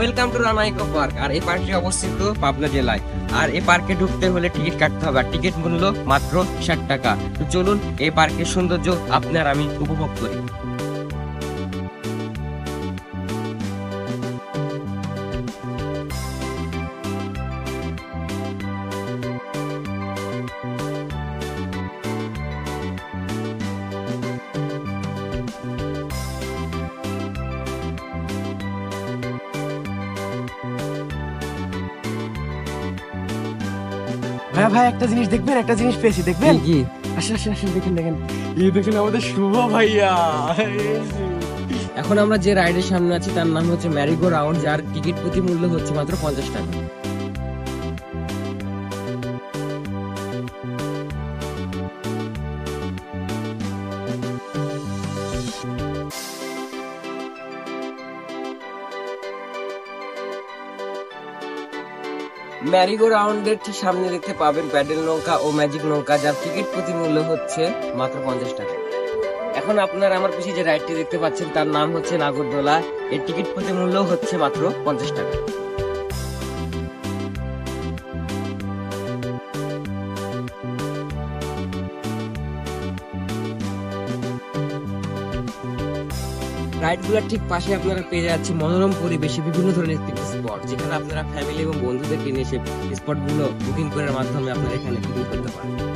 Welcome to Rana Eco Park. আর এই পার্কটি অবস্থিত পাবনা জেলায়। আর এই পার্কে ঢুকতে হলে টিকিট কাটতে হবে, আর টিকিট মূল্য মাত্র 60 টাকা। তো চলুন এই পার্কের সৌন্দর্য আপনার আমি উপভোগ করি। ভাই ভাই একটা জিনিস দেখবেন, একটা জিনিস পেয়েছি, দেখবেন? কি আসেন আসেন আসেন, দেখেন দেখেন, এই দেখেন আমাদের শুভ ভাইয়া। এখন আমরা যে রাইডের সামনে আছি তার নাম হচ্ছে ম্যারিগো রাউন্ড, যার টিকিট প্রতি মূল্য হচ্ছে মাত্র 50 টাকা। ম্যারিগো রাউন্ডের ঠিক সামনে দেখতে পাবেন প্যাডেল নৌকা ও ম্যাজিক নৌকা, যার টিকিট প্রতি মূল্য হচ্ছে মাত্র 50 টাকা। এখন আপনারা আমার পিছিয়ে যে রাইডটি দেখতে পাচ্ছেন তার নাম হচ্ছে নাগরদোলা। এর টিকিট প্রতি মূল্য হচ্ছে মাত্র 50 টাকা। রাইডগুলোর ঠিক পাশে আপনারা পেয়ে যাচ্ছে মনোরম পরিবেশে বিভিন্ন ধরনের পিকনিক স্পট, যেখানে আপনারা ফ্যামিলি এবং বন্ধুদেরকে নিয়ে সেই স্পটগুলো বুকিং করার মাধ্যমে আপনারা এখানে পিকনিক করতে পারেন।